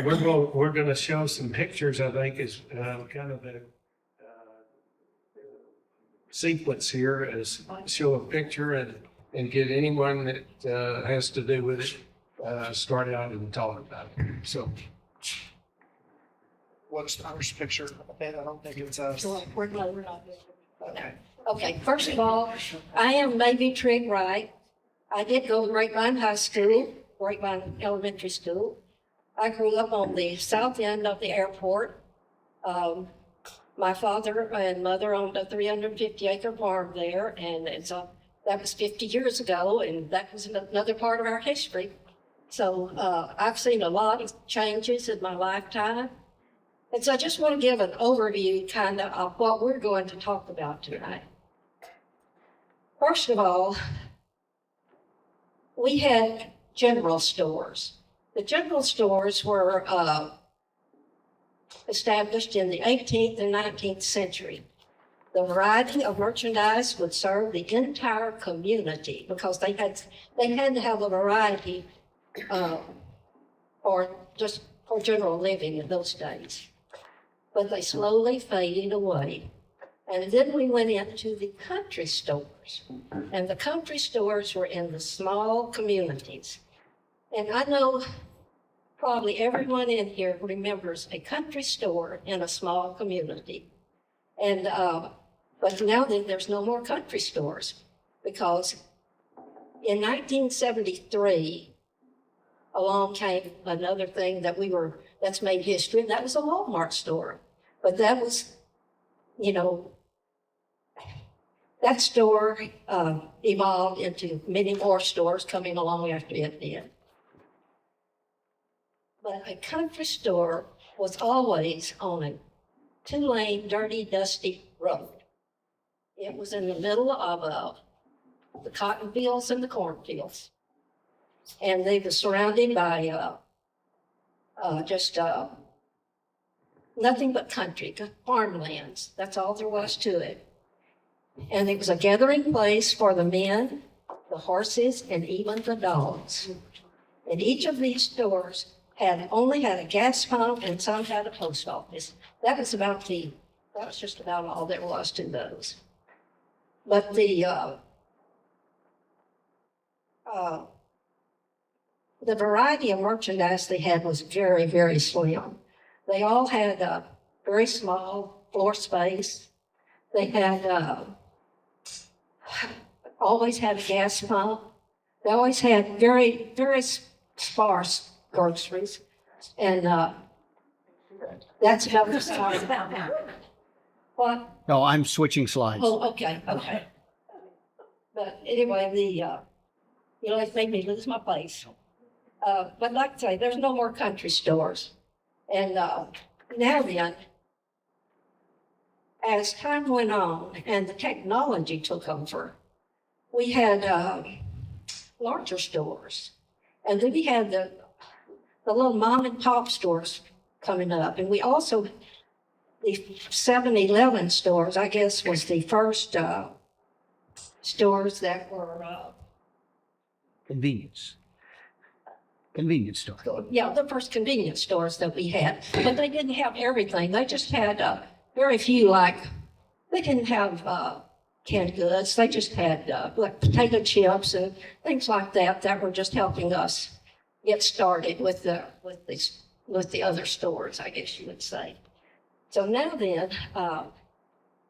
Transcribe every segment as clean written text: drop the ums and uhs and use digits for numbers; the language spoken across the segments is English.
we're gonna show some pictures, I think, is kind of the sequence here is show a picture and get anyone that has to do with it start out and talk about it. So What's the first picture? I don't think it's us. We're not. Okay. Okay, first of all, I am Mavy Trigg Wright. I did go to Grapevine High School, Grapevine Elementary School. I grew up on the south end of the airport. My father and mother owned a 350-acre farm there, and that was 50 years ago, and that was another part of our history. So I've seen a lot of changes in my lifetime. And so I just want to give an overview kind of what we're going to talk about tonight. First of all, we had general stores. The general stores were established in the 18th and 19th century. The variety of merchandise would serve the entire community because they had to have a variety for general living in those days. But they slowly faded away. And then we went into the country stores. And the country stores were in the small communities. And I know probably everyone in here remembers a country store in a small community. And but now then there's no more country stores because in 1973, along came another thing that's made history, and that was a Walmart store. But that was, that store evolved into many more stores coming along after it did. But a country store was always on a two-lane, dirty, dusty road. It was in the middle of the cotton fields and the cornfields. And they were surrounded by just nothing but country, farmlands. That's all there was to it. And it was a gathering place for the men, the horses, and even the dogs. And each of these stores only had a gas pump, and some had a post office. That was just about all there was to those. But the variety of merchandise they had was very, very slim. They all had a very small floor space. They had always had a gas pump. They always had very, very sparse groceries. And that's how we started. What? No, I'm switching slides. Oh, okay. But anyway, it made me lose my place. But like I say, there's no more country stores. And now then, as time went on and the technology took over, we had larger stores. And then we had the little mom and pop stores coming up. And we also, the 7-Eleven stores, I guess, was the first stores that were Convenience store. yeah, the first convenience stores that we had. But they didn't have everything. They just had very few, they didn't have canned goods. They just had like potato chips and things like that were just helping us get started with the other stores, I guess you would say. So now then,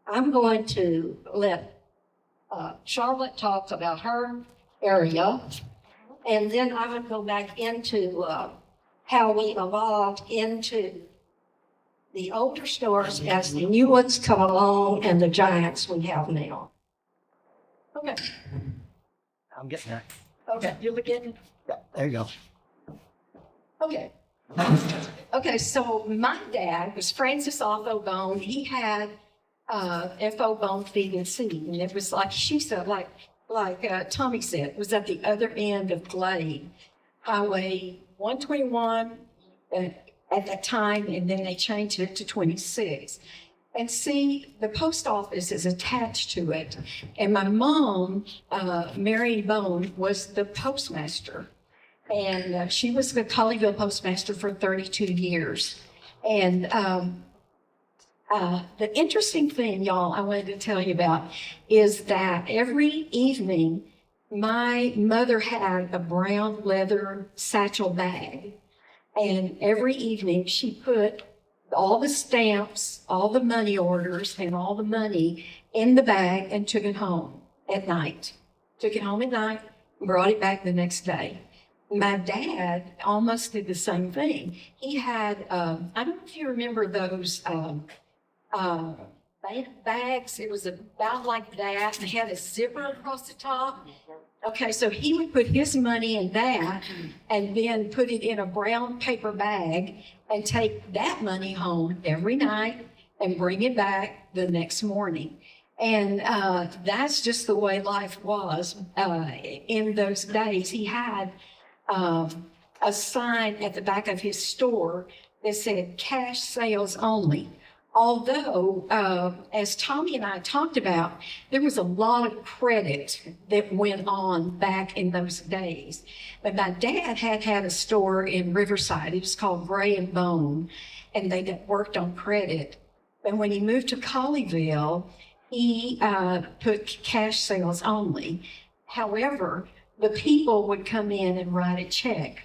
I'm going to let Charlotte talk about her area, and then I would go back into how we evolved into the older stores as the new ones come along and the giants we have now. Okay. I'm getting there. Okay, you're beginning? Yeah, there you go. Okay. Okay, so my dad was Francis Otho Bone. He had F.O. Bone Feed and Seed, and it was like she said, like Tommy said, it was at the other end of Glade, Highway 121 at that time, and then they changed it to 26. And see, the post office is attached to it, and my mom, Mary Bone, was the postmaster. And she was the Colleyville postmaster for 32 years. And the interesting thing, y'all, I wanted to tell you about is that every evening, my mother had a brown leather satchel bag. And every evening, she put all the stamps, all the money orders, and all the money in the bag and took it home at night. Took it home at night, brought it back the next day. My dad almost did the same thing. He had, I don't know if you remember those bags. It was about like that, and it had a zipper across the top. Okay, so he would put his money in that and then put it in a brown paper bag and take that money home every night and bring it back the next morning. And that's just the way life was in those days. He had a sign at the back of his store that said cash sales only. Although, as Tommy and I talked about, there was a lot of credit that went on back in those days. But my dad had a store in Riverside. It was called Gray and Bone, and they worked on credit. But when he moved to Colleyville, he put cash sales only. However, the people would come in and write a check,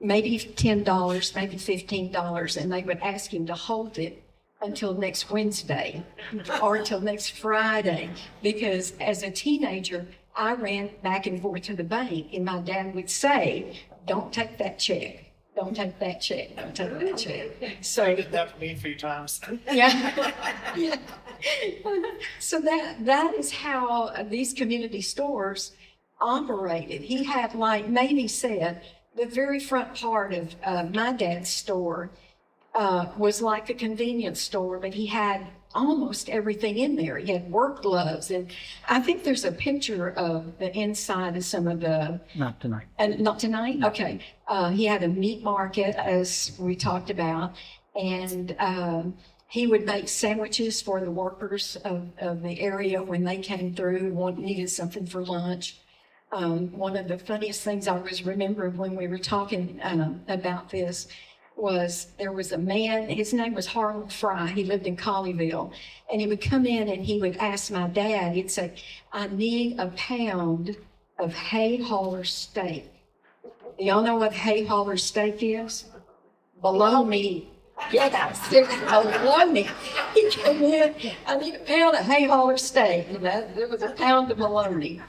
maybe $10, maybe $15, and they would ask him to hold it until next Wednesday or until next Friday, because as a teenager, I ran back and forth to the bank, and my dad would say, "Don't take that check. Don't take that check. Don't take that check." So I did that for me a few times. yeah. So that is how these community stores operated. He had, like Mavy said, the very front part of my dad's store was like a convenience store, but he had almost everything in there. He had work gloves, and I think there's a picture of the inside of some of the. Not tonight. And not tonight? Okay. He had a meat market, as we talked about, and he would make sandwiches for the workers of the area when they came through, needed something for lunch. One of the funniest things I was remembering when we were talking about this was there was a man, his name was Harlan Fry, he lived in Colleyville, and he would come in and he would ask my dad, he'd say, "I need a pound of hay hauler steak." Do y'all know what hay hauler steak is? Bologna. Yes, it's bologna. He came in, "I need a pound of hay hauler steak," and there was a pound of bologna.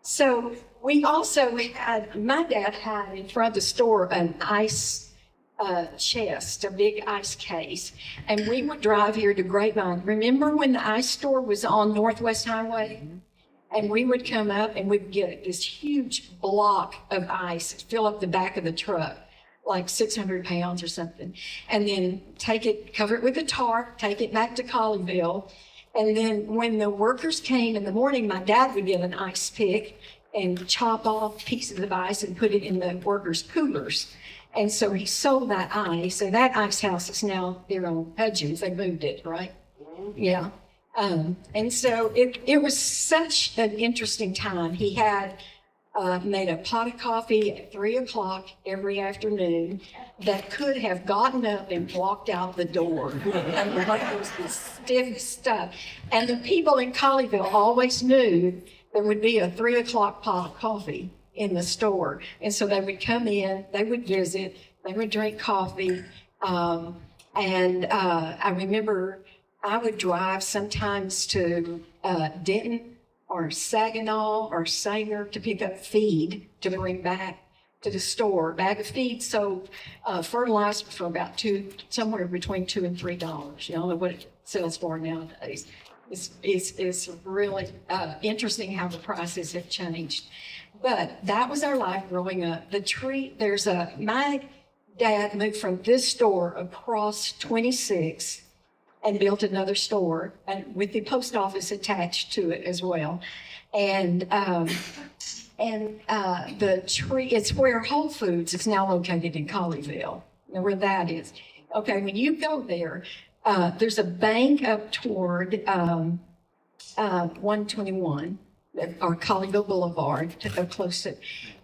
So we also had, my dad had in front of the store an ice chest, a big ice case, and we would drive here to Grapevine. Remember when the ice store was on Northwest Highway? And we would come up and we'd get this huge block of ice, fill up the back of the truck, like 600 pounds or something, and then take it, cover it with a tarp, take it back to Colleyville. And then when the workers came in the morning, my dad would get an ice pick and chop off pieces of ice and put it in the workers' coolers. And so he sold that ice, and that ice house is now there on Hudgens. They moved it, right? Yeah. And so it was such an interesting time. He had made a pot of coffee at 3:00 every afternoon that could have gotten up and walked out the door. And it was the stiffest stuff. And the people in Colleyville always knew there would be a 3:00 pot of coffee in the store. And so they would come in, they would visit, they would drink coffee. And I remember I would drive sometimes to Denton or Saginaw or Sanger to pick up feed to bring back to the store. Bag of feed sold fertilizer for about somewhere between $2 and $3. You know what it sells for nowadays. It's really interesting how the prices have changed. But that was our life growing up. My dad moved from this store across 26 and built another store, and with the post office attached to it as well. And it's where Whole Foods is now located in Colleyville. You know where that is. Okay, when you go there, there's a bank up toward 121. or Colleyville Boulevard, close to,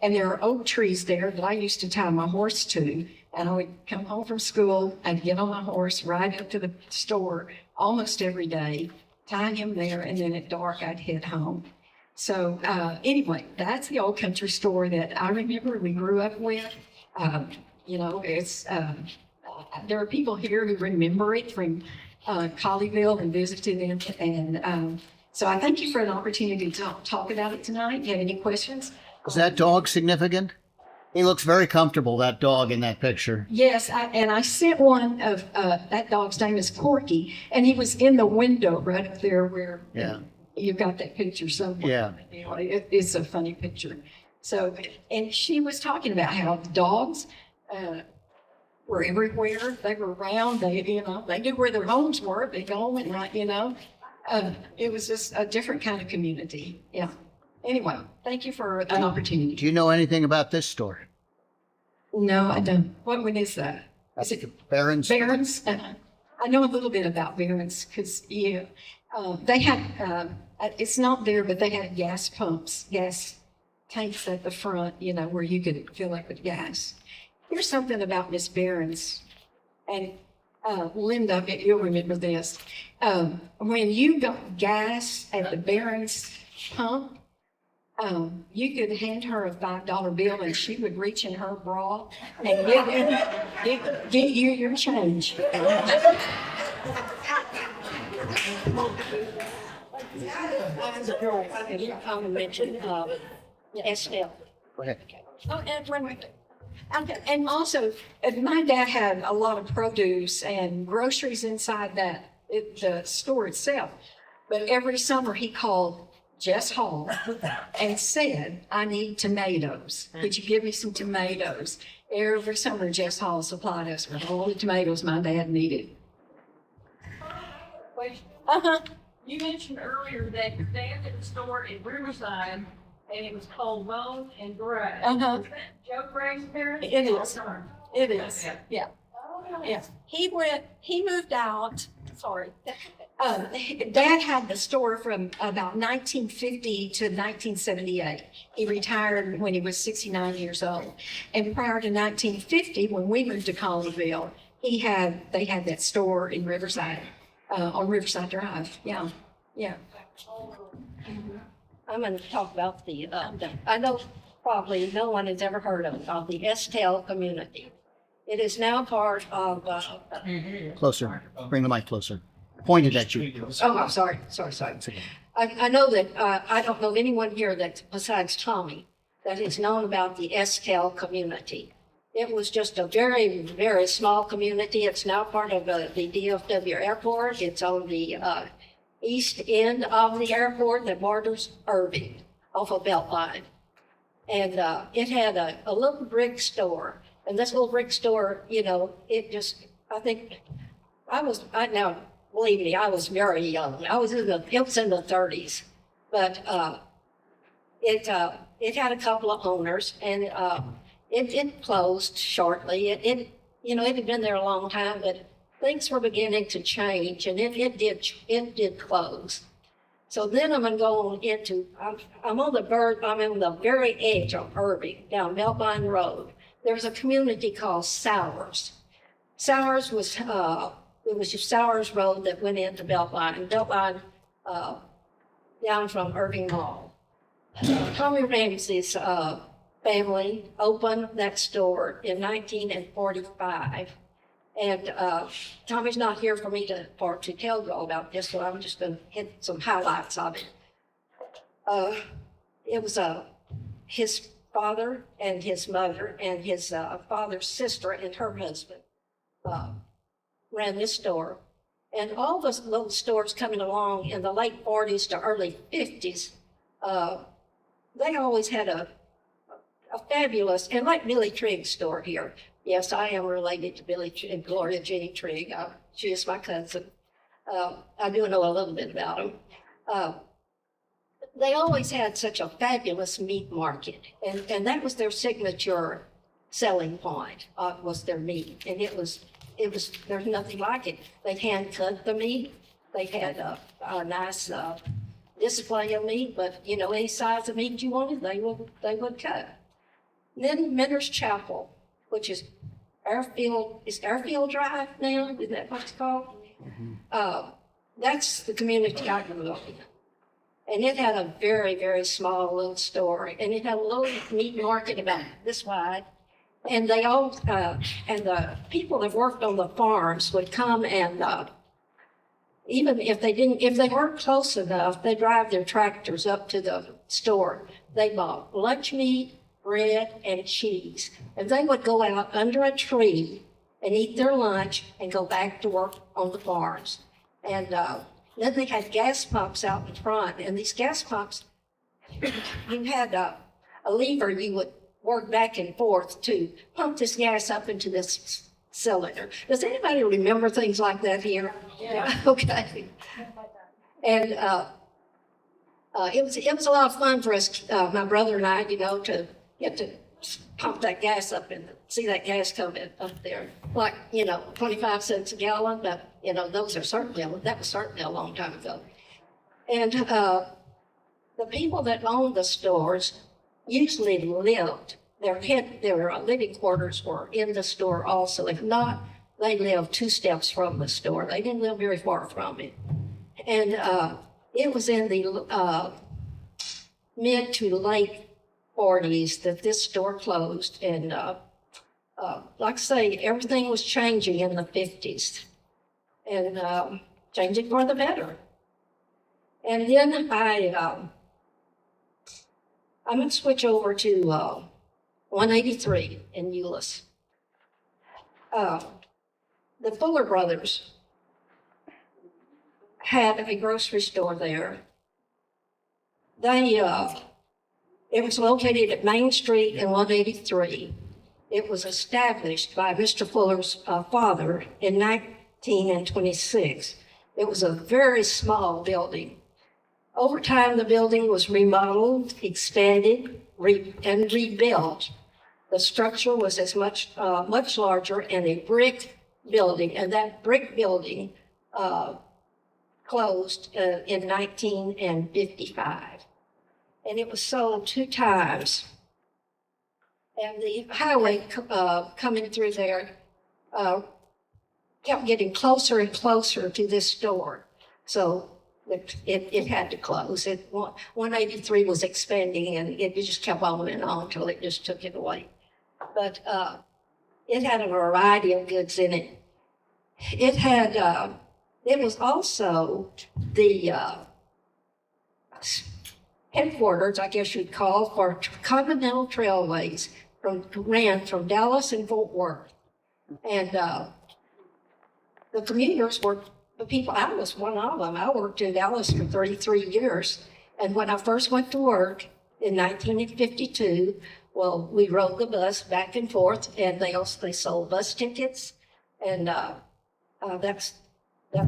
and there are oak trees there that I used to tie my horse to. And I would come home from school, I'd get on my horse, ride up to the store almost every day, tie him there, and then at dark I'd head home. So anyway, that's the old country store that I remember we grew up with. You know, it's there are people here who remember it from Colleyville and visited it, and so I thank you for an opportunity to talk about it tonight. You have any questions? Is that dog significant? He looks very comfortable, that dog in that picture. Yes, and I sent one of that dog's name is Corky, and he was in the window right up there where Yeah. you got that picture somewhere. Yeah. Anyway, it's a funny picture. So, and she was talking about how dogs were everywhere. They were around. They, you know, they knew where their homes were. They go and like, you know, it was just a different kind of community. Yeah. Anyway, thank you for an opportunity. Do you know anything about this store? No, I don't. What one is that? Is it Barron's? Barron's? I know a little bit about Barron's because yeah, they had. It's not there, but they had gas pumps, gas tanks at the front. You know, where you could fill up with gas. Here's something about Miss Barron's, and Linda, you'll remember this. When you got gas at the Barron's pump, you could hand her a $5 bill and she would reach in her bra and get you your change. I mentioned Estelle. Go ahead. Oh, and wait a minute. And also, my dad had a lot of produce and groceries inside the store itself. But every summer he called Jess Hall and said, I need tomatoes. Could you give me some tomatoes? Every summer Jess Hall supplied us with all the tomatoes my dad needed. Uh-huh. You mentioned earlier that your dad had a store in Riverside, and it was called Bone and Grape. Uh-huh. Is that Joe Gray's parents? It is. It is, yeah. Yeah. He moved out, sorry. Dad had the store from about 1950 to 1978. He retired when he was 69 years old. And prior to 1950, when we moved to Colleyville, they had that store in Riverside, on Riverside Drive. Yeah, yeah. I'm going to talk about I know probably no one has ever heard of the Estelle community. It is now part of, Closer. Bring the mic closer. Pointed at you. oh, I'm sorry. I know that, I don't know anyone here that, besides Tommy, that has known about the Estelle community. It was just a very, very small community. It's now part of the DFW airport. It's on the east end of the airport that borders Irving off of Beltline. And it had a little brick store. And this little brick store, you know, now, believe me, I was very young. It was in the 30s. But it had a couple of owners, and it closed shortly. It had been there a long time, but things were beginning to change, and it did close. So then I'm going to go on into, I'm on the very edge of Irving, down Beltline Road. There's a community called Sowers. Sowers was, it was just Sowers Road that went into Beltline, down from Irving Mall. Tommy Ramsey's family opened that store in 1945. And Tommy's not here for me to tell you all about this, so I'm just going to hit some highlights of it. It was his father and his mother and his father's sister and her husband ran this store. And all those little stores coming along in the late 40s to early 50s, they always had a fabulous, and like Billy Trigg's store here. Yes, I am related to Gloria Jean Trigg. She is my cousin. I do know a little bit about them. They always had such a fabulous meat market, and that was their signature selling point, was their meat. And it was, there's nothing like it. They hand cut the meat. They had a nice display of meat, but, you know, any size of meat you wanted, they would cut. Then Minter's Chapel, which is Airfield Drive now, is that what it's called? That's the community I grew up in. And it had a very, very small little store, and it had a little meat market about this wide. And they all, and the people that worked on the farms would come and, even if they weren't close enough, they'd drive their tractors up to the store. They bought lunch meat, bread, and cheese. And they would go out under a tree and eat their lunch and go back to work on the farms. And then they had gas pumps out in front. And these gas pumps, you had a lever you would work back and forth to pump this gas up into this cylinder. Does anybody remember things like that here? Yeah. Okay. And it was a lot of fun for us, my brother and I, you know, to get to pump that gas up and see that gas come in up there, like, you know, 25 cents a gallon. But you know, that was certainly a long time ago. And the people that owned the stores usually lived. Their living quarters were in the store also. If not, they lived 2 steps from the store. They didn't live very far from it. And it was in the mid to late 40s that this store closed. And like I say, everything was changing in the 50s and changing for the better. And then I'm going to switch over to 183 in Euless. The Fuller brothers had a grocery store there. It was located at Main Street in 183. It was established by Mr. Fuller's father in 1926. It was a very small building. Over time, the building was remodeled, expanded, and rebuilt. The structure was much larger and a brick building, and that brick building closed in 1955. And it was sold 2 times. And the highway coming through there kept getting closer and closer to this store. So it had to close. 183 was expanding, and it just kept on and on until it just took it away. But it had a variety of goods in it. It was also the headquarters, I guess you'd call, for Continental Trailways ran from Dallas and Fort Worth. And the commuters were the people. I was one of them. I worked in Dallas for 33 years. And when I first went to work in 1952, well, we rode the bus back and forth, and they sold bus tickets. And that's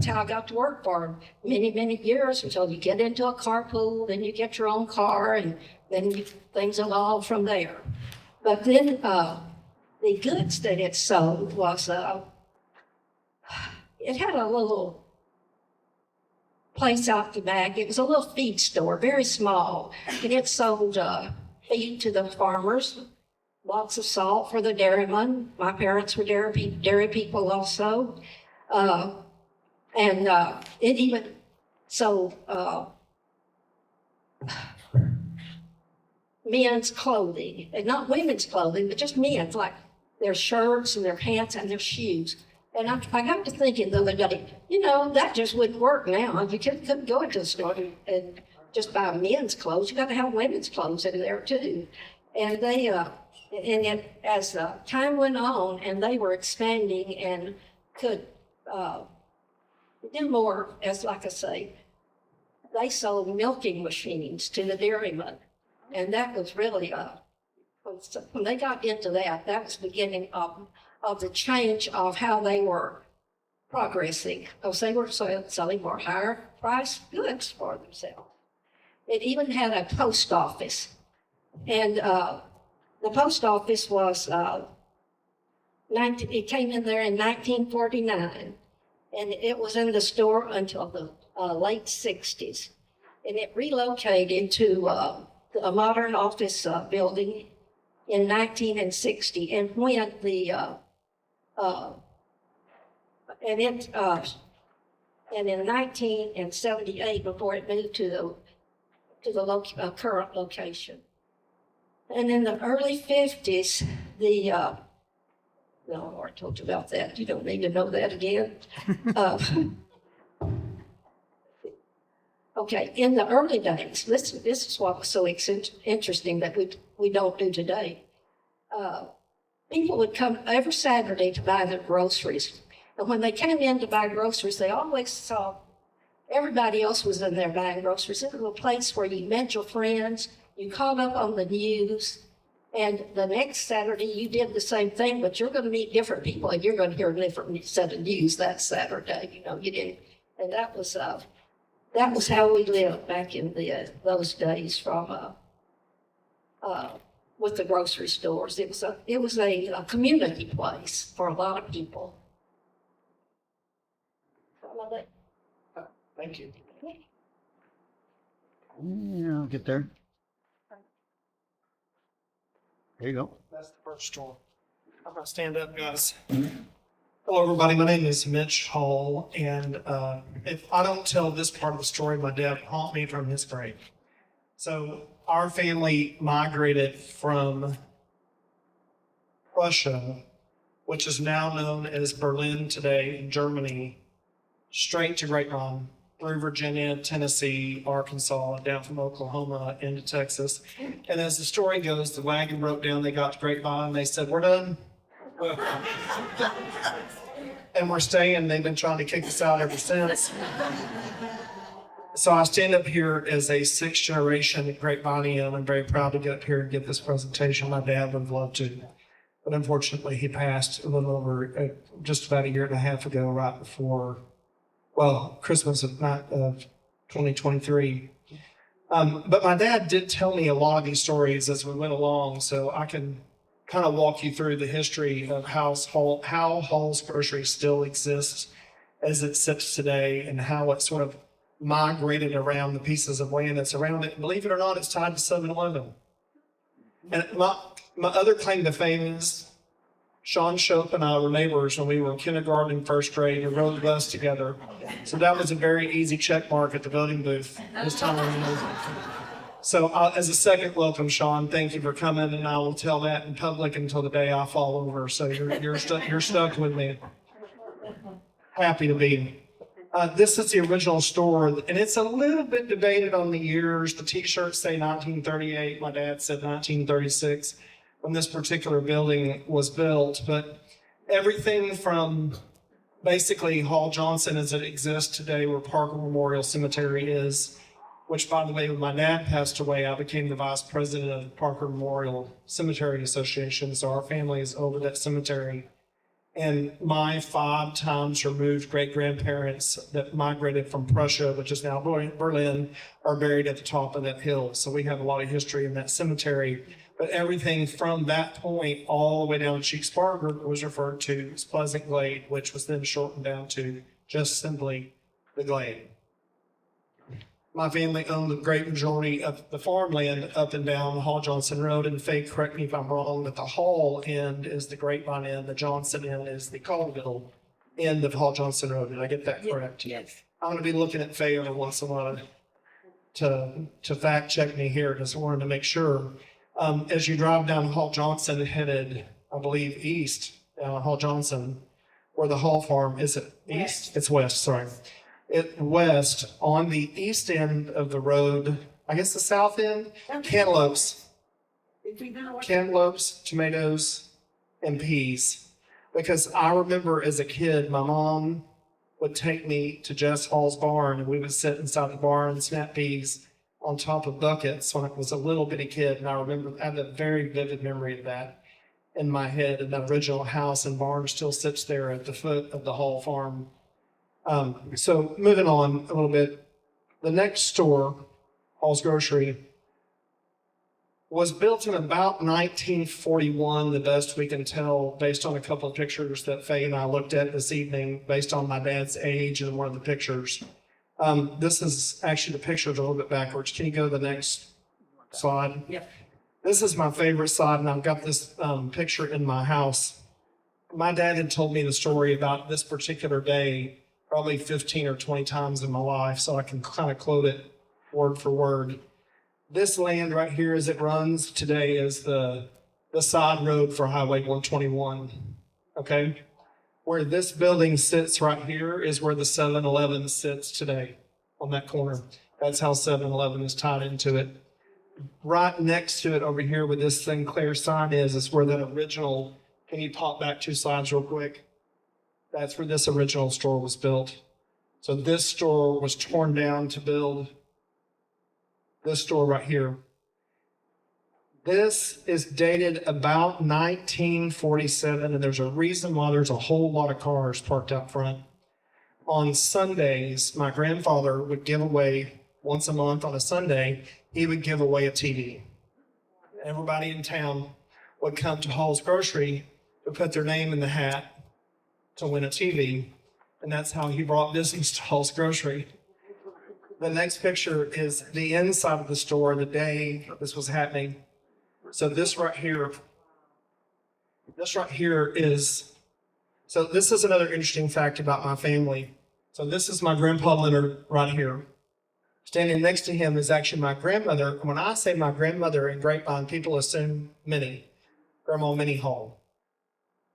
how I got to work for many, many years, until you get into a carpool, then you get your own car, and then things evolve from there. But then the goods that it sold was, it had a little place out the back. It was a little feed store, very small, and it sold feed to the farmers, lots of salt for the dairymen. My parents were dairy people also. And it even sold men's clothing, and not women's clothing, but just men's, like their shirts and their pants and their shoes. And I got to thinking the other day, you know, that just wouldn't work now. You couldn't go into the store and just buy men's clothes. You got to have women's clothes in there too. And as time went on, and they were expanding and could do more, as like I say, they sold milking machines to the dairymen. And that was really, when they got into that, that was the beginning of the change of how they were progressing, because they were selling more higher priced goods for themselves. It even had a post office. And the post office was, it came in there in 1949. And it was in the store until the late 60s. and it relocated to a modern office building in 1960. And when the and in 1978, before it moved to the current location. And in the early 50s, no, I told you about that. You don't need to know that again. Okay, in the early days, this is what was so interesting that we don't do today. People would come every Saturday to buy their groceries. And when they came in to buy groceries, they always saw everybody else was in there buying groceries. It was a place where you met your friends, you caught up on the news, and the next Saturday you did the same thing, but you're going to meet different people and you're going to hear a different set of news that Saturday. You know, you didn't, and that was how we lived back in those days from with the grocery stores. It was a community place for a lot of people. Thank you. Yeah, I'll get there. There you go. That's the first store. I'm gonna stand up, guys. Hello, everybody. My name is Mitch Hall, and if I don't tell this part of the story, my dad will haunt me from his grave. So our family migrated from Prussia, which is now known as Berlin today in Germany, straight to Grapevine, through Virginia, Tennessee, Arkansas, down from Oklahoma into Texas. And as the story goes, the wagon broke down, they got to Grapevine, they said, "We're done." And we're staying. They've been trying to kick us out ever since. So I stand up here as a sixth generation Grapevinean. I'm very proud to get up here and give this presentation. My dad would have loved to, but unfortunately he passed a little over, just about a year and a half ago, right before, well, Christmas of 2023. But my dad did tell me a lot of these stories as we went along, so I can kind of walk you through the history of how Hall's Grocery still exists as it sits today, and how it sort of migrated around the pieces of land that's around it. Believe it or not, it's tied to 7-Eleven. And my other claim to fame is Sean Shope and I were neighbors when we were in kindergarten and first grade and rode the bus together. So that was a very easy check mark at the voting booth this time. So as a second welcome, Sean, thank you for coming, and I will tell that in public until the day I fall over. So you're stuck with me. Happy to be. This is the original store, and it's a little bit debated on the years. The T-shirts say 1938. My dad said 1936 when this particular building was built. But everything from basically Hall Johnson as it exists today, where Parker Memorial Cemetery is, which, by the way, when my dad passed away, I became the vice president of the Parker Memorial Cemetery Association. So our family is over that cemetery. And my 5 times removed great-grandparents that migrated from Prussia, which is now Berlin, are buried at the top of that hill. So we have a lot of history in that cemetery. But everything from that point all the way down to Cheeksburg was referred to as Pleasant Glade, which was then shortened down to just simply the Glade. My family owned the great majority of the farmland up and down Hall Johnson Road. And Faye, correct me if I'm wrong, but the Hall end is the Grapevine end, the Johnson end is the Colville end of Hall Johnson Road. Did I get that correct? Yes. I'm going to be looking at Faye every once in a while to fact check me here, because I wanted to make sure. As you drive down Hall Johnson headed, I believe, east, Hall Johnson, where the Hall farm, is it east? It's west, sorry. West, on the east end of the road, I guess the south end, cantaloupes, tomatoes, and peas. Because I remember as a kid, my mom would take me to Jess Hall's barn, and we would sit inside the barn and snap peas on top of buckets when I was a little bitty kid. And I have a very vivid memory of that in my head. And the original house and barn still sits there at the foot of the Hall farm. So moving on a little bit, the next store, Hall's Grocery, was built in about 1941, the best we can tell, based on a couple of pictures that Faye and I looked at this evening, based on my dad's age and one of the pictures. This is actually the picture's a little bit backwards. Can you go to the next slide? Yep. This is my favorite slide, and I've got this picture in my house. My dad had told me the story about this particular day probably 15 or 20 times in my life, so I can kind of quote it word for word. This land right here as it runs today is the side road for Highway 121, okay? Where this building sits right here is where the 7-Eleven sits today on that corner. That's how 7-Eleven is tied into it. Right next to it over here where this Sinclair sign is where that original, can you pop back 2 slides real quick? That's where this original store was built. So this store was torn down to build this store right here. This is dated about 1947, and there's a reason why there's a whole lot of cars parked out front. On Sundays, my grandfather would give away, once a month on a Sunday, he would give away a TV. Everybody in town would come to Hall's Grocery to put their name in the hat to win a TV, and that's how he brought business to Hall's Grocery. The next picture is the inside of the store the day this was happening. So this right here is, so this is another interesting fact about my family. So this is my grandpa Leonard right here. Standing next to him is actually my grandmother. When I say my grandmother in Grapevine, people assume Minnie, Grandma Minnie Hall.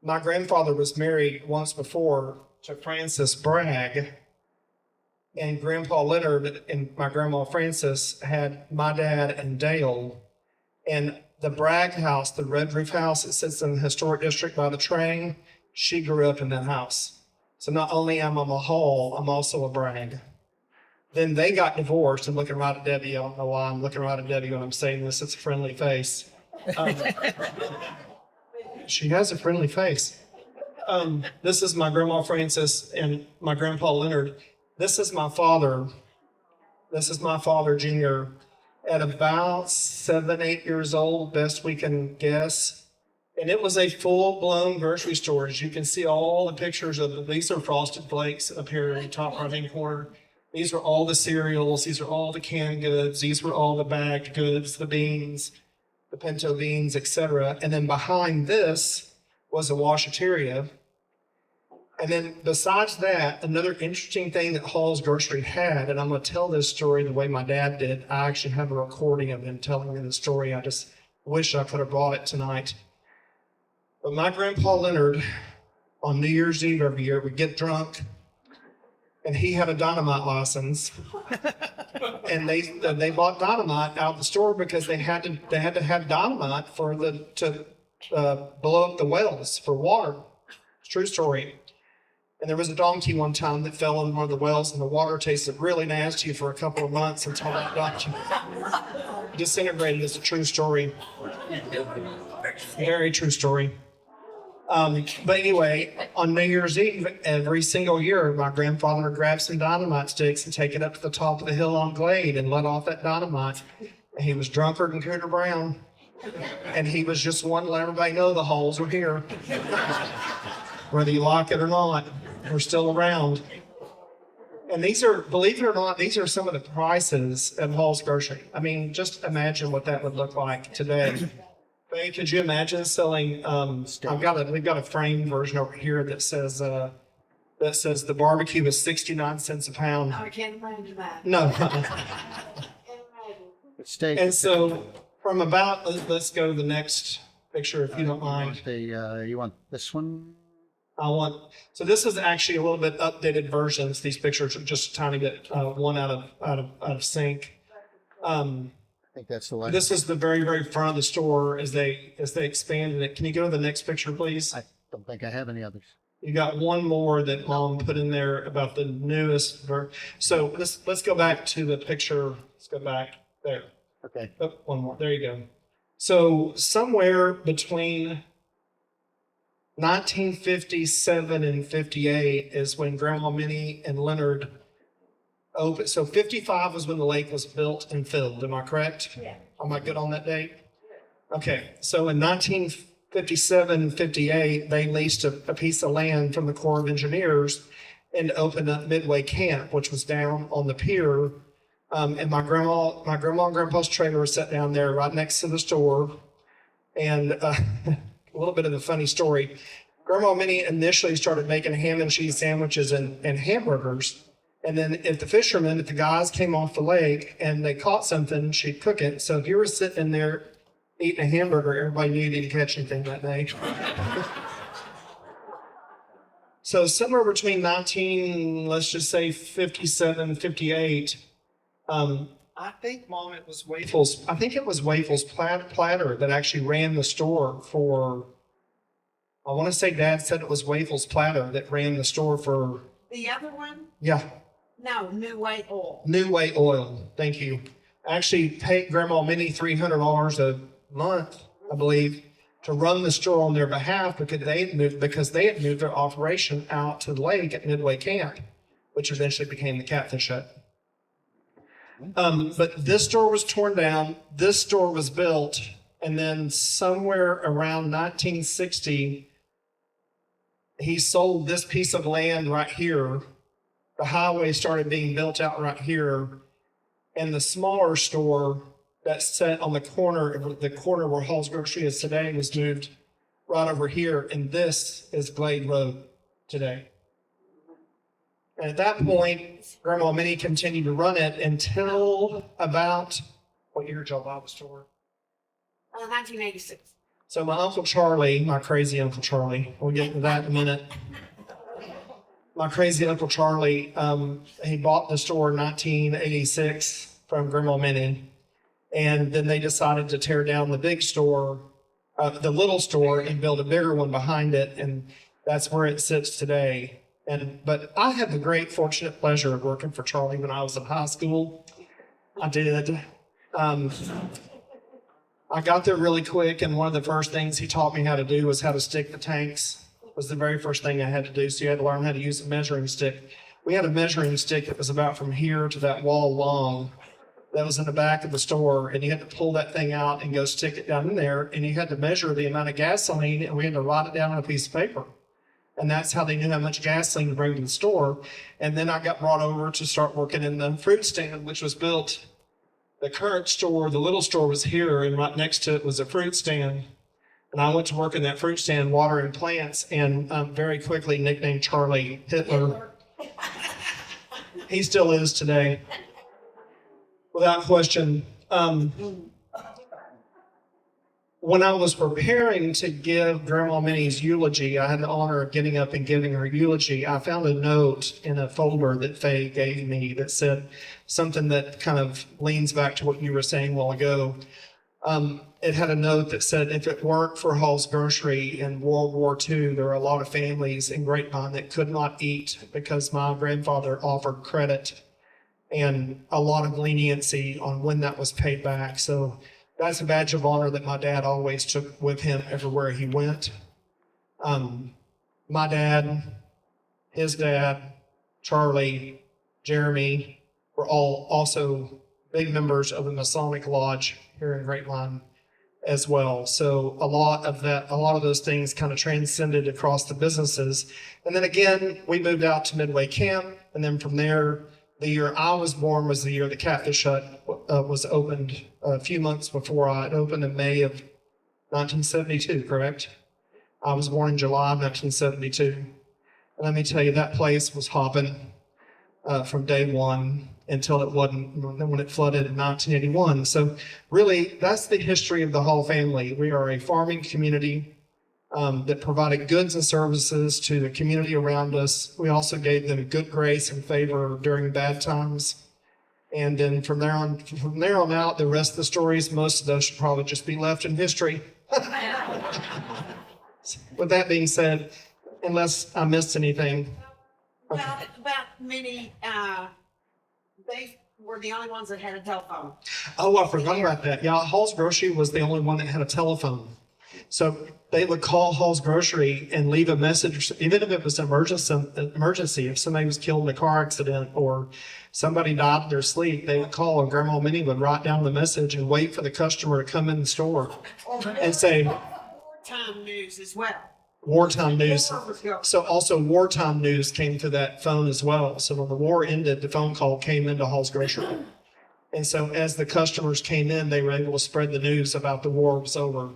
My grandfather was married once before to Frances Bragg, and Grandpa Leonard and my grandma Frances had my dad and Dale. And the Bragg house, the red roof house, it sits in the historic district by the train. She grew up in that house. So not only am I a Hall, I'm also a Bragg. Then they got divorced. I'm looking right at Debbie. I don't know why I'm looking right at Debbie when I'm saying this. It's a friendly face. She has a friendly face. This is my grandma Frances and my grandpa Leonard. This is my father. This is my father, Junior, at about 7, 8 years old, best we can guess. And it was a full-blown grocery store. As you can see all the pictures of them. These are Frosted Flakes up here in the top right-hand corner. These are all the cereals. These are all the canned goods. These were all the bagged goods, the beans, the pinto beans, etc. And then behind this was a washateria. And then besides that, another interesting thing that Hall's Grocery had, and I'm going to tell this story the way my dad did. I actually have a recording of him telling me the story. I just wish I could have brought it tonight. But my grandpa Leonard, on New Year's Eve every year, would get drunk, and he had a dynamite license. And they bought dynamite out of the store because they had to have dynamite to blow up the wells for water. It's a true story. And there was a donkey one time that fell in one of the wells, and the water tasted really nasty for a couple of months until that donkey disintegrated. It's a true story. Very true story. But anyway, on New Year's Eve, every single year, my grandfather would grab some dynamite sticks and take it up to the top of the hill on Glade and let off that dynamite. And he was drunker than Cooter Brown. And he was just wanting to let everybody know the Halls were here. Whether you like it or not, we're still around. And these are, believe it or not, these are some of the prices at Hall's Grocery. I mean, just imagine what that would look like today. Faye, could you imagine selling, we've got a framed version over here that says the barbecue is 69 cents a pound. I can't imagine that. No. Steak. And so from about, let's go to the next picture if you don't mind. You want this one? So this is actually a little bit updated versions. These pictures are just a tiny bit, one out of sync. I think that's the one. This is the very, very front of the store as they expanded it. Can you go to the next picture, please? I don't think I have any others. You got one more that Mom put in there about the newest So let's go back to the picture. Let's go back there. Okay. Oh, one more. There you go. So somewhere between 1957 and 58 is when Grandma Minnie and Leonard opened. So 55 was when the lake was built and filled. Am I correct? Yeah. Am I good on that date? Okay. So in 1957 and 58, they leased a piece of land from the Corps of Engineers, and opened up Midway Camp, which was down on the pier. And my grandma and grandpa's trailer was set down there right next to the store. And a little bit of a funny story. Grandma Minnie initially started making ham and cheese sandwiches and hamburgers. And then if the guys came off the lake and they caught something, she'd cook it. So if you were sitting in there eating a hamburger, everybody knew you didn't catch anything that day. So somewhere between 57, 58, I think, Mom, it was Waffles. I think it was Waffles Platter that actually ran the store for, I want to say Dad said it was Waffles Platter that ran the store for, The other one? yeah, No, New Way Oil. New Way Oil. Thank you. I actually paid Grandma Minnie $300 a month, I believe, to run the store on their behalf because they had moved their operation out to the lake at Midway Camp, which eventually became the Catfish Hut. But this store was torn down. This store was built, and then somewhere around 1960, he sold this piece of land right here. The highway started being built out right here, and the smaller store that's set on the corner where Hall's Grocery is today was moved right over here, and this is Glade Road today. And at that point, Grandma Minnie continued to run it until about, what year did y'all buy the store? 1986. So my Uncle Charlie, my crazy Uncle Charlie, we'll get to that in a minute. My crazy Uncle Charlie, he bought the store in 1986 from Grandma Minnie. And then they decided to tear down the big store, the little store, and build a bigger one behind it. And that's where it sits today. But I had the great fortunate pleasure of working for Charlie when I was in high school. I did. I got there really quick, and one of the first things he taught me how to do was how to stick the tanks. Was the very first thing I had to do. So you had to learn how to use a measuring stick. We had a measuring stick that was about from here to that wall long. That was in the back of the store, and you had to pull that thing out and go stick it down in there, and you had to measure the amount of gasoline, and we had to write it down on a piece of paper. And that's how they knew how much gasoline to bring to the store. And then I got brought over to start working in the fruit stand, which was built. The current store, the little store, was here, and right next to it was a fruit stand. And I went to work in that fruit stand, watering plants, and very quickly nicknamed Charlie Hitler. He still is today, without question. When I was preparing to give Grandma Minnie's eulogy, I had the honor of getting up and giving her eulogy. I found a note in a folder that Faye gave me that said something that kind of leans back to what you were saying a while ago. It had a note that said, if it weren't for Hall's Grocery in World War II, there are a lot of families in Grapevine that could not eat because my grandfather offered credit and a lot of leniency on when that was paid back. So that's a badge of honor that my dad always took with him everywhere he went. My dad, his dad, Charlie, Jeremy were all also big members of the Masonic Lodge here in Grapevine as well. So a lot of those things kind of transcended across the businesses. And then again, we moved out to Midway Camp, and then from there, the year I was born was the year the Catfish Hut was opened. A few months before it opened in May of 1972, correct? I was born in July of 1972. And let me tell you, that place was hopping from day one until it wasn't, when it flooded in 1981. So really, that's the history of the Hall family. We are a farming community that provided goods and services to the community around us. We also gave them good grace and favor during bad times. And then from there on out, the rest of the stories, most of those should probably just be left in history. With that being said, unless I missed anything. Okay. About Minnie, they were the only ones that had a telephone. Oh, I forgot about that. Yeah, Hall's Grocery was the only one that had a telephone. So they would call Hall's Grocery and leave a message, even if it was an emergency, if somebody was killed in a car accident or somebody died in their sleep, they would call, and Grandma Minnie would write down the message and wait for the customer to come in the store and say, Wartime news as well. wartime news. So also wartime news came to that phone as well. So when the war ended, the phone call came into Hall's Grocery. And so as the customers came in, they were able to spread the news about the war was over.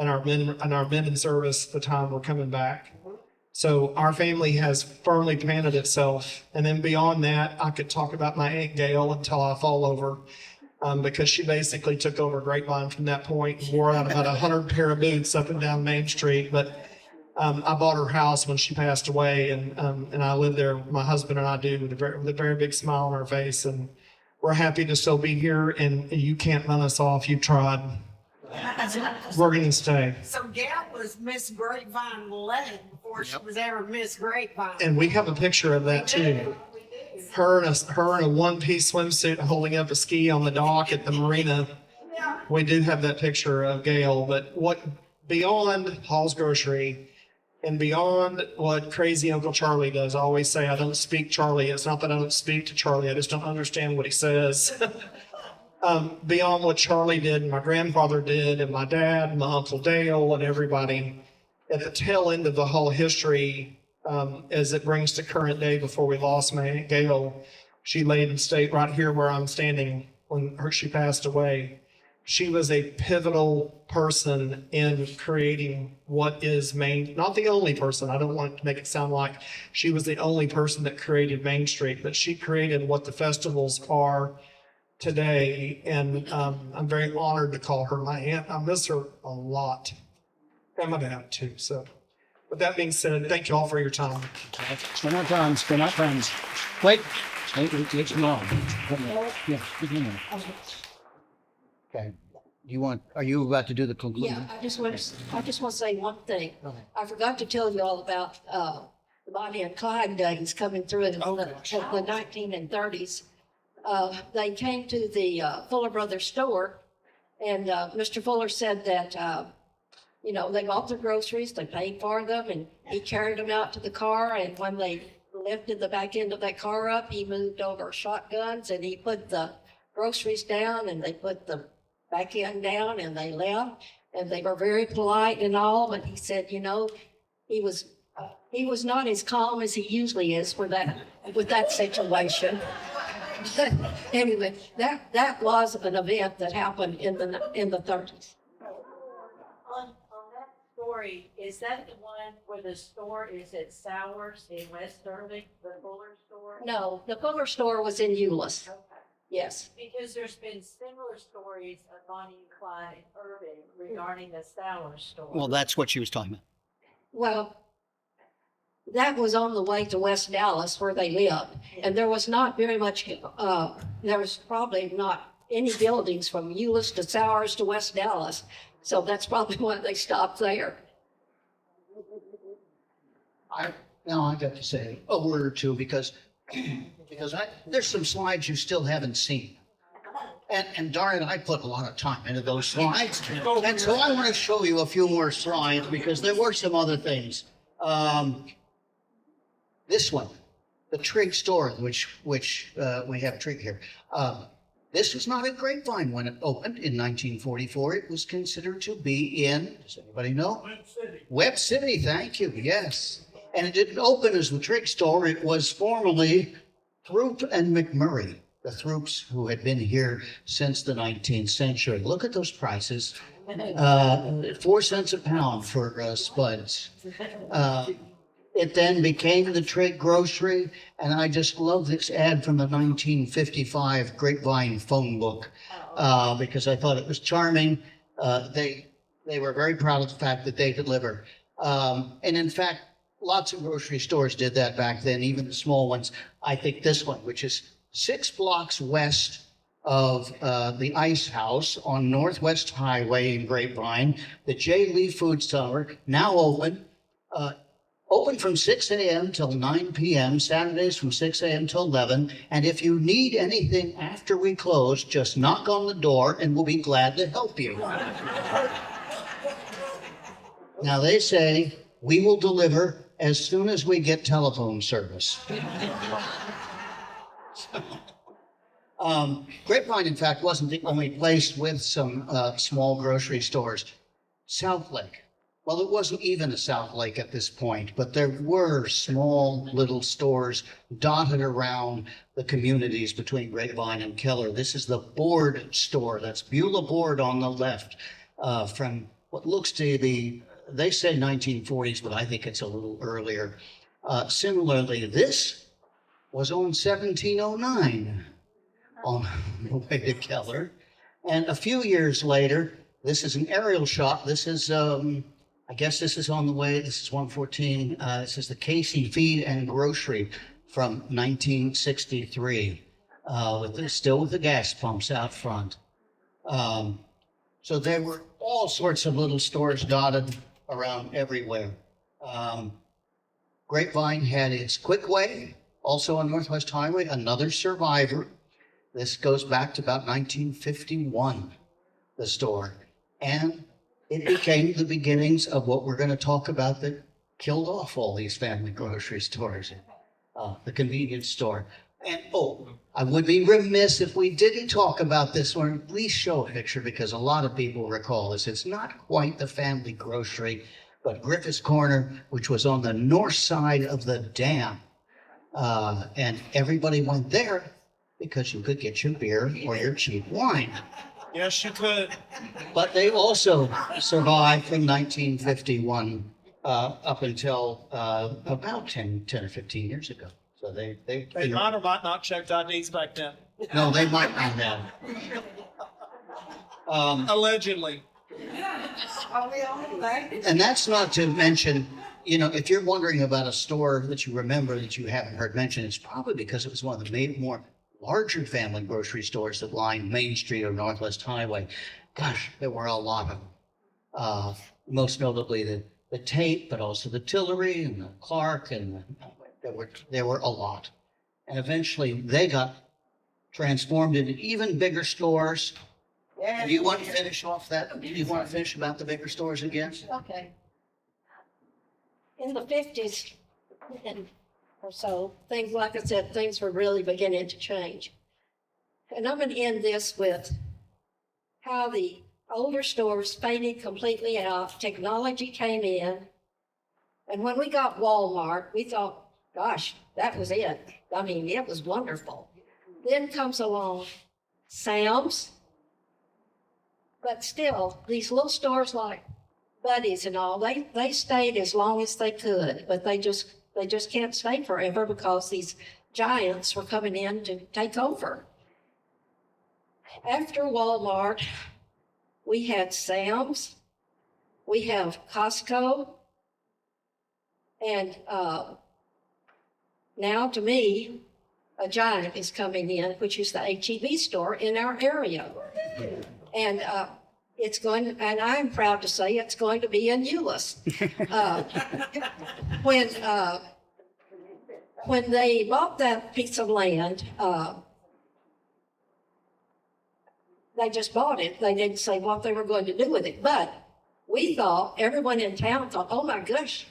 And our men in service at the time were coming back. So our family has firmly planted itself. And then beyond that, I could talk about my Aunt Gail until I fall over. Because she basically took over Grapevine from that point and wore out about 100 pair of boots up and down Main Street. But I bought her house when she passed away, and I live there. My husband and I do with a very big smile on our face, and we're happy to still be here. And you can't run us off. You tried. We're going to stay. So Gail was Miss Grapevine 11 before she was ever Miss Grapevine. And we have a picture of that too. Her in a one-piece swimsuit holding up a ski on the dock at the marina. We do have that picture of Gail, but what beyond Hall's Grocery and beyond what crazy Uncle Charlie does, I always say I don't speak Charlie. It's not that I don't speak to Charlie, I just don't understand what he says. Beyond what Charlie did and my grandfather did and my dad and my Uncle Dale and everybody, at the tail end of the whole history, as it brings to current day before we lost my Aunt Gail, she laid in state right here where I'm standing when she passed away. She was a pivotal person in creating what is not the only person. I don't want to make it sound like she was the only person that created Main Street, but she created what the festivals are today. And I'm very honored to call her my aunt. I miss her a lot. And my dad too. So with that being said, thank you all for your time. We're not friends. We're not friends. Wait. It's long. Yeah. Okay. Are you about to do the conclusion? Yeah, I just want to say one thing. I forgot to tell you all about the Bonnie and Clyde days coming through in the 1930s. They came to the Fuller Brothers store, and Mr. Fuller said that, they bought their groceries, they paid for them, and he carried them out to the car, and when they lifted the back end of that car up, he moved over shotguns, and he put the groceries down, and they put the back end down, and they left, and they were very polite and all, but he said, he was not as calm as he usually is with that situation. Anyway, that was an event that happened in the 30s. On that story, is that the one where the store is at Sowers in West Irving, the Fuller store? No, the Fuller store was in Euless. Okay. Yes. Because there's been similar stories of Bonnie and Clyde in Irving regarding the Sowers store. Well, that's what she was talking about. Well, that was on the way to West Dallas where they lived. And there was not very much, there was probably not any buildings from Euless to Sowers to West Dallas. So that's probably why they stopped there. Now I got to say a word or two because there's some slides you still haven't seen. And darn it, I put a lot of time into those slides. And so I want to show you a few more slides because there were some other things. This one, the Trigg store, which we have Trigg here. This was not a Grapevine when it opened in 1944. It was considered to be in, does anybody know? Webb City. Webb City, thank you, yes. And it didn't open as the Trigg store. It was formerly Throop and McMurray, the Throops who had been here since the 19th century. Look at those prices. 4 cents a pound for spuds. It then became the Trigg Grocery, and I just love this ad from the 1955 Grapevine phone book because I thought it was charming. They were very proud of the fact that they deliver. And in fact, lots of grocery stores did that back then, even the small ones. I think this one, which is 6 blocks west of the Ice House on Northwest Highway in Grapevine, the J. Lee Food Cellar, now open. Open from 6 a.m. till 9 p.m., Saturdays from 6 a.m. till 11. And if you need anything after we close, just knock on the door and we'll be glad to help you. Now they say we will deliver as soon as we get telephone service. Grapevine, in fact, wasn't the only place with some small grocery stores. Southlake well, it wasn't even a South Lake at this point, but there were small little stores dotted around the communities between Grapevine and Keller. This is the board store. That's Beulah Board on the left, from what looks to be, they say 1940s, but I think it's a little earlier. Similarly, this was on 1709 on the way to Keller. And a few years later, this is an aerial shot. This is, I guess this is on the way. This is 114. This is the Casey Feed and Grocery from 1963, still with the gas pumps out front. So there were all sorts of little stores dotted around everywhere. Grapevine had its Quickway, also on Northwest Highway, another survivor. This goes back to about 1951, the store. And it became the beginnings of what we're going to talk about that killed off all these family grocery stores, the convenience store. And I would be remiss if we didn't talk about this or at least show a picture, because a lot of people recall this. It's not quite the family grocery, but Griffith's Corner, which was on the north side of the dam. And everybody went there because you could get your beer or your cheap wine. Yes, you could. But they also survived from 1951 up until about 10 or 15 years ago. So they Might or might not checked IDs back then. no, they might not have. Allegedly. And that's not to mention, if you're wondering about a store that you remember that you haven't heard mentioned, it's probably because it was one of the more larger family grocery stores that lined Main Street or Northwest Highway. Gosh, there were a lot of them. Most notably the Tate, but also the Tillery and the Clark, and there were a lot. And eventually they got transformed into even bigger stores. Do you want to finish off that? Do you want to finish about the bigger stores again? Okay. In the 50s or so, things, like I said, things were really beginning to change. And I'm going to end this with how the older stores faded completely out. Technology came in. And when we got Walmart, we thought, gosh, that was it. I mean, it was wonderful. Then comes along Sam's. But still, these little stores like Buddy's and all, they stayed as long as they could, but they just can't stay forever because these giants were coming in to take over. After Walmart, we had Sam's, we have Costco, and now to me, a giant is coming in, which is the H-E-B store in our area. And and I'm proud to say it's going to be in Euless. When they bought that piece of land, they just bought it. They didn't say what they were going to do with it. But we thought, everyone in town thought, oh my gosh,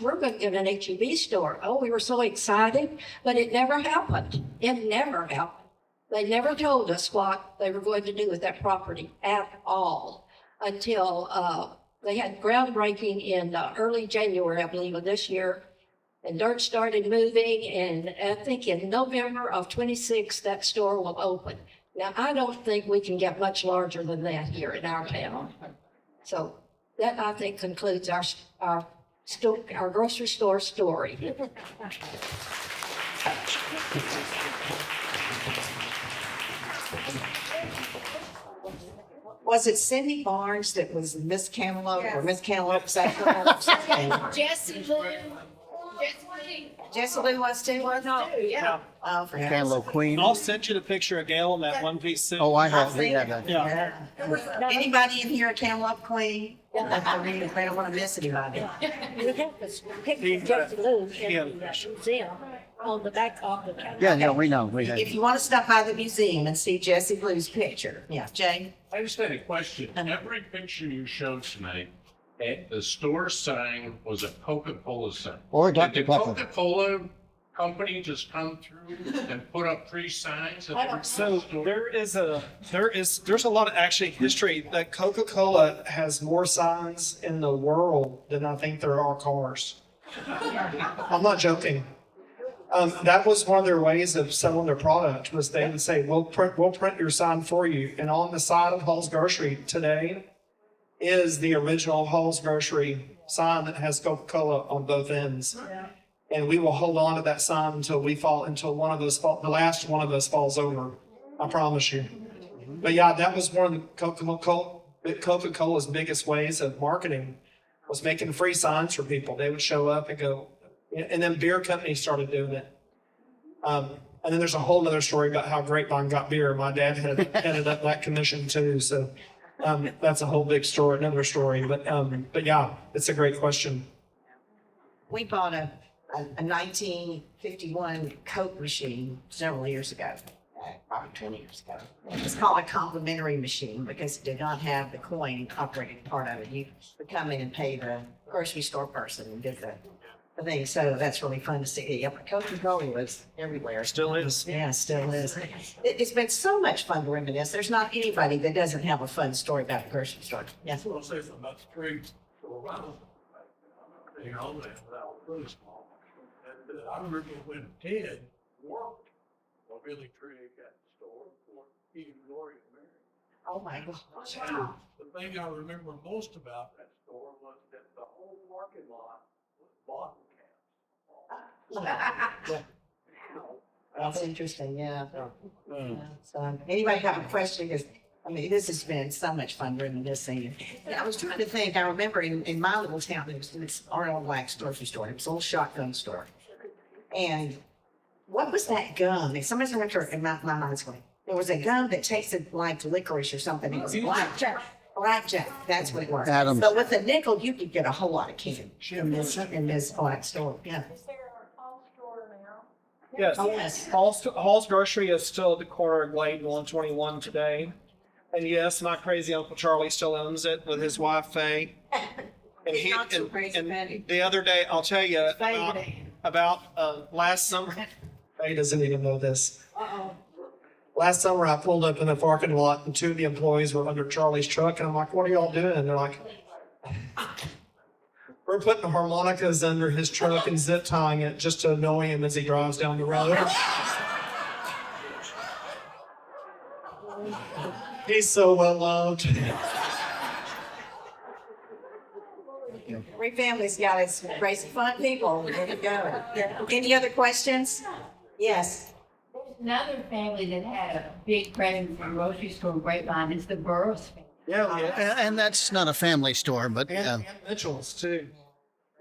we're going to get an H-E-B store. Oh, we were so excited, but it never happened. It never happened. They never told us what they were going to do with that property at all until they had groundbreaking in early January, I believe, of this year. And dirt started moving, and I think in November of 26, that store will open. Now, I don't think we can get much larger than that here in our town. So that, I think, concludes our grocery store story. Was it Cindy Barnes that was Miss Cantaloupe or Miss Cantaloupe? Jessie Lou. Jessie Lou was too? No, Yeah. Oh, for Cantaloupe Queen. I'll send you the picture of Gail in that one-piece suit. Oh, I have. We have that. Yeah. Anybody in here a Cantaloupe Queen? They don't want to miss anybody. We have this picture of Jessie Lou in the museum on the back of the counter. Yeah, we know. We have. If you want to stop by the museum and see Jessie Blue's picture. Yeah, Jay? I just had a question. Every picture you showed tonight, the store sign was a Coca-Cola sign. Or Did Dr. the Pepper. Coca-Cola company just come through and put up free signs? at I don't- every So store? there's a lot of actually history that Coca-Cola has more signs in the world than I think there are cars. I'm not joking. That was one of their ways of selling their product was they would say, we'll print your sign for you. And on the side of Hall's Grocery today is the original Hall's Grocery sign that has Coca-Cola on both ends. And we will hold on to that sign until one of those the last one of us falls over. I promise you. But yeah, that was one of the Coca-Cola's biggest ways of marketing was making free signs for people. They would show up and go, and then beer companies started doing it. And then there's a whole other story about how Grapevine got beer. My dad headed up that commission too. So that's a whole big story, another story. But yeah, it's a great question. We bought a 1951 Coke machine several years ago, probably 20 years ago. It's called a complimentary machine because it did not have the coin operating part of it. You would come in and pay the grocery store person and get the thing. So that's really fun to see. Yeah, but Coca-Cola was everywhere. Still is. Yeah, still is. It's been so much fun to reminisce. There's not anybody that doesn't have a fun story about the grocery store. Yes. That's what I'll say something about the trade store. You know, that was really small. And I remember when Ted worked for Billy Trigg at the store for he and Gloria married. Oh my gosh. And the thing I remember most about that store was that the whole parking lot was bottle caps. That's interesting, yeah. Yeah, so, anybody have a question? Because, I mean, this has been so much fun reminiscing. And I was trying to think, I remember in my little town, it was Arnold Black's grocery store. It was a little shotgun store. And what was that gum? If somebody's going to in my mind's going, there was a gum that tasted like licorice or something. It was blackjack. Blackjack, that's what it was. Adams. So with a nickel, you could get a whole lot of candy in this black store. Yeah. Is there a home store now? Yes. Oh, yes. Hall's Grocery is still at the corner of Glade and 121 today. And yes, my crazy Uncle Charlie still owns it with his wife Faye. And He's not so crazy, Betty. the other day, I'll tell you Faye. about last summer. Faye doesn't even know this. Uh-oh. Last summer, I pulled up in the parking lot and two of the employees were under Charlie's truck. And I'm like, what are y'all doing? And they're like, we're putting harmonicas under his truck and zip tying it just to annoy him as he drives down the road. He's so well loved. Every family's got its crazy fun people. There you go. Any other questions? Yes. There's another family that had a big presence in grocery store in Grapevine. It's the Burroughs family. And that's not a family store, but And Mitchell's too.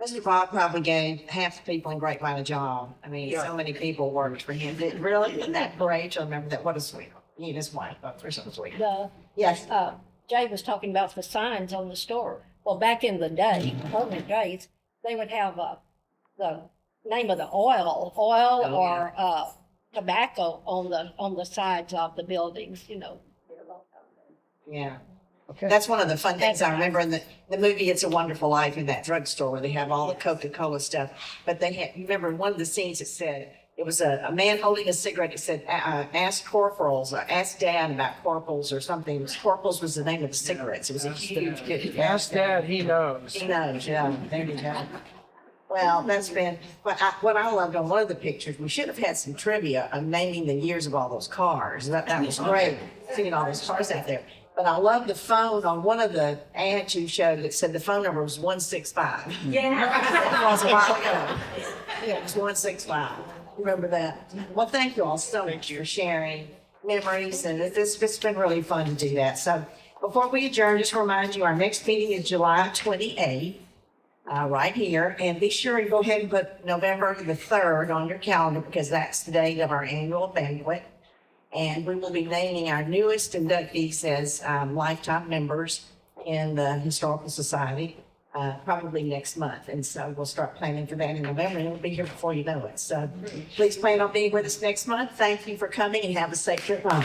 Mr. Bob probably gave half the people in Grapevine a job. I mean, so many people worked for him. Really, isn't that great to remember that? What a sweet. He and his wife, for some sweet. Yes. Jay was talking about the signs on the store. Well, back in the day, early days, they would have the name of the oil or tobacco on the sides of the buildings, you know. Yeah. Okay. That's one of the fun things I remember in the movie It's a Wonderful Life in that drugstore where they have all the Coca-Cola stuff. But they had, you remember in one of the scenes it said, it was a man holding a cigarette. It said, ask corporals, or ask Dad about corporals or something. Corporals was the name of the cigarettes. It was a huge. Ask Dad, he knows. He knows, yeah. There you go. Well, that's been, what I loved on one of the pictures, we should have had some trivia on naming the years of all those cars. That was great, seeing all those cars out there. But I love the phone on one of the ads you showed that said the phone number was 165. Yeah. It was a while ago. Yeah, it was 165. Remember that? Well, thank you all so much for sharing memories, and it's been really fun to do that. So before we adjourn, just to remind you, our next meeting is July 28th, right here. And be sure and go ahead and put November the 3rd on your calendar because that's the date of our annual banquet. And we will be naming our newest inductees as lifetime members in the Historical Society probably next month. And so we'll start planning for that in November and it'll be here before you know it. So please plan on being with us next month. Thank you for coming and have a safe trip home.